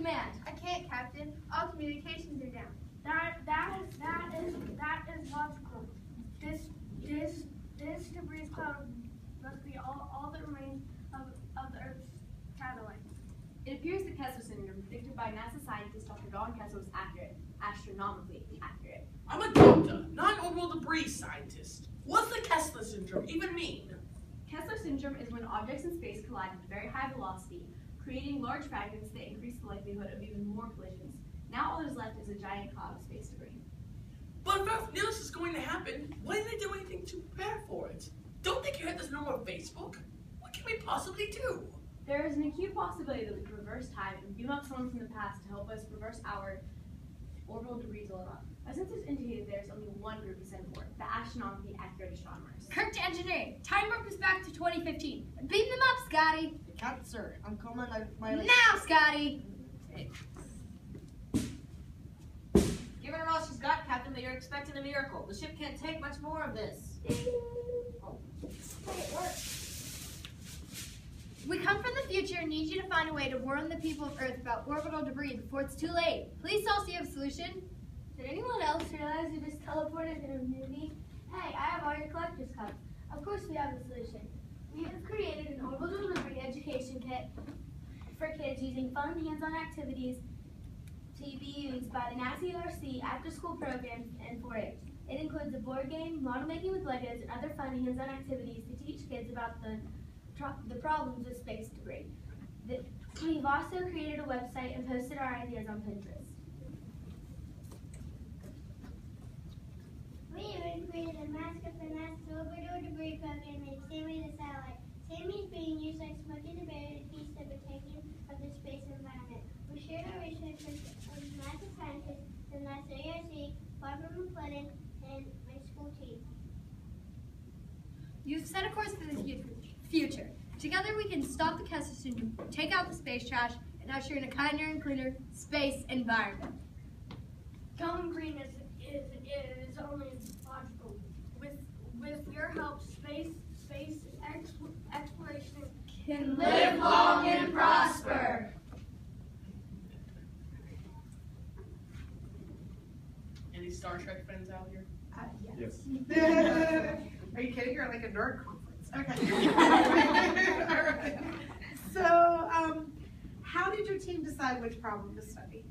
command. I can't, Captain. All communications are down. That is logical. This debris cloud must be all that remains of the Earth's satellite. It appears the Kessler syndrome predicted by NASA scientist Dr. Don Kessler was accurate, astronomically accurate. I'm a doctor, not an orbital debris scientist. What's the Kessler syndrome even mean? Kessler syndrome is when objects in space collide at a very high velocity, creating large fragments that increase the likelihood of even more collisions. Now all that is left is a giant cloud of space debris. But if Earth knew this was going to happen, why didn't they do anything to prepare for it? Don't they care there's no more Facebook? What can we possibly do? There is an acute possibility that we can reverse time and beam up someone from the past to help us reverse our orbital debris dilemma. Our sensors indicate that there's only one group to send for, the astronomically accurate astronomers. Kirk to engineering. Time warp us back to 2015. Beam them up, Scotty. Captain, sir, I'm coming. Now, Scotty. Give her all she's got, Captain, but you're expecting a miracle. The ship can't take much more of this. Oh. Hey, it works. We come from the future and need you to find a way to warn the people of Earth about orbital debris before it's too late. Please tell us you have a solution. Did anyone else realize you just teleported in a movie? Hey, I have all your collector's cups. Of course we have a solution. We have created an orbital debris education kit for kids using fun, hands-on activities to be used by the NASA ERC after-school programs and 4-H. It includes a board game, model making with Legos, and other fun, hands-on activities to teach kids about the problems with space debris. We've also created a website and posted our ideas on Pinterest. We even created a mascot for NASA's orbital debris program named Sammy the Satellite. Sammy is being used like Smokey the Bear to teach the protection of the space environment. We shared our research with NASA scientists, the NASA ERC, Barbara McClellan, and my school team. You've set a course for the future. Together we can stop the Kessler syndrome, take out the space trash, and usher in a kinder and cleaner space environment. Going green is only logical. With your help, space exploration Can live long and prosper. Any Star Trek fans out here? Yes. Are you kidding? You're like a nerd conference. Okay. All right. So, how did your team decide which problem to study?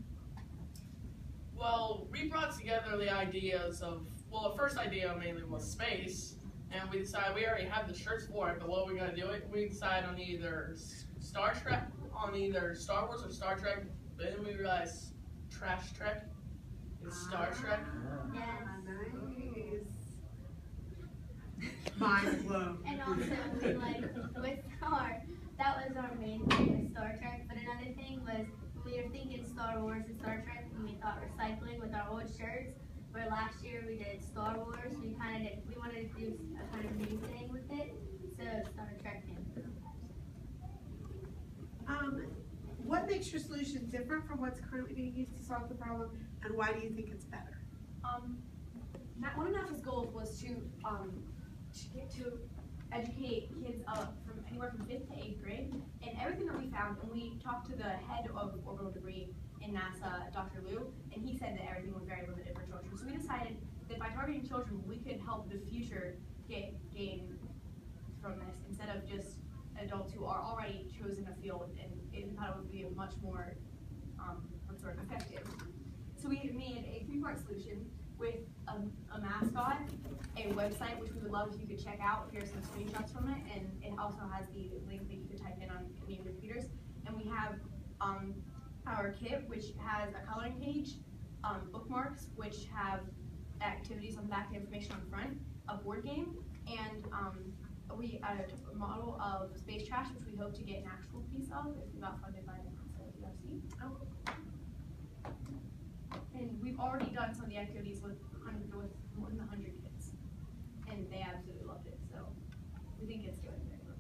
Well, we brought together the ideas of, well, the first idea mainly was space, and we decided we already have the shirts for it, but what are we going to do it? We decided on either Star Wars or Star Trek, but then we realized Trash Trek is Star Trek. Yes. Nice. Mind blown. And also, that was our main thing with Star Trek, but another thing was we were thinking Star Wars and Star Trek, and we thought recycling with our old shirts, where last year we did Star Wars, we wanted to do a kind of new thing with it, so Star Trek came. What makes your solution different from what's currently being used to solve the problem, and why do you think it's better? One of NASA's goals was to educate kids from anywhere from 5th to 8th grade, and everything that we found, and we talked to the head of orbital debris in NASA, Dr. Liu, and he said that everything was very limited for children. So we decided that by targeting children, we could help the future gain from this instead of just adults who are already chosen a field, and it thought it would be a much more effective. So we made a 3-part solution with a mascot, a website, which we would love if you could check out. Here's some screenshots from it, and it also has the link that you could type in on any of your computers. And we have our kit, which has a coloring page, bookmarks, which have activities on the back and information on the front, a board game, and a model of space trash, which we hope to get an actual piece of if we got funded by the NASA ERC. Oh. And we've already done some of the activities with more than 100 kids, and they absolutely loved it. So we think it's doing very well.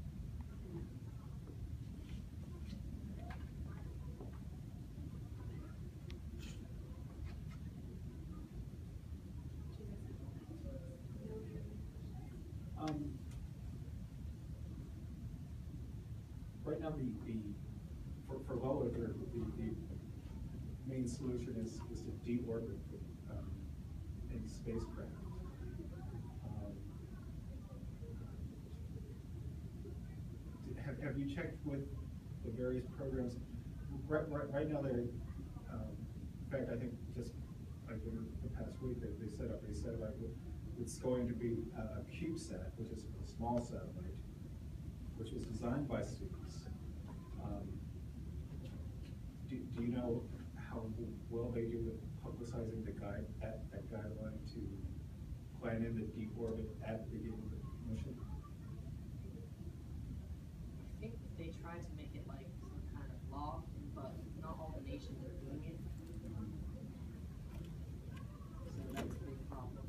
Right now, for low Earth, main solution is to deorbit any spacecraft. Have you checked with the various programs? Right now, they're, in fact, I think just like in the past week, they set up it's going to be a CubeSat, which is a small satellite, which was designed by students. Do you know how well they do with publicizing that guideline to plan in the deep orbit at the beginning of the mission? I think they try to make it like some kind of law, but not all the nations are doing it. So that's a big problem.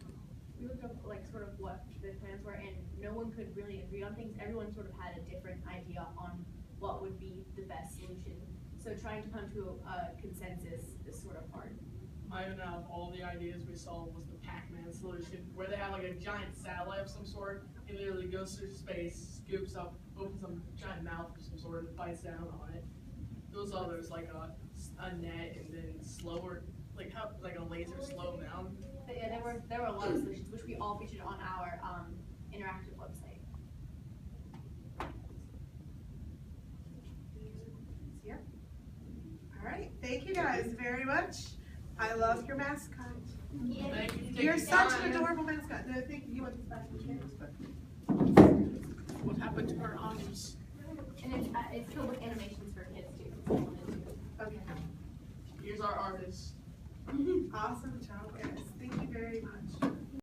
We looked up like sort of what the plans were, and no one could really agree on things. Everyone sort of had a different idea on what would be the best solution. So trying to come to a consensus is sort of hard. I even out of all the ideas we saw was the Pac-Man solution, where they have like a giant satellite of some sort. It literally goes through space, scoops up, opens a giant mouth of some sort, and bites down on it. Those others like a net and then slower, like a laser slow down. But yeah, there were a lot of solutions which we all featured on our interactive website. Yep. All right, thank you guys very much. I love your mascot. Yeah. Thank you for taking You're such time. an adorable mascot. No, thank you. You want this back? What happened to her arms? And it's filled with animations for kids too. Okay. Here's our artist. Awesome.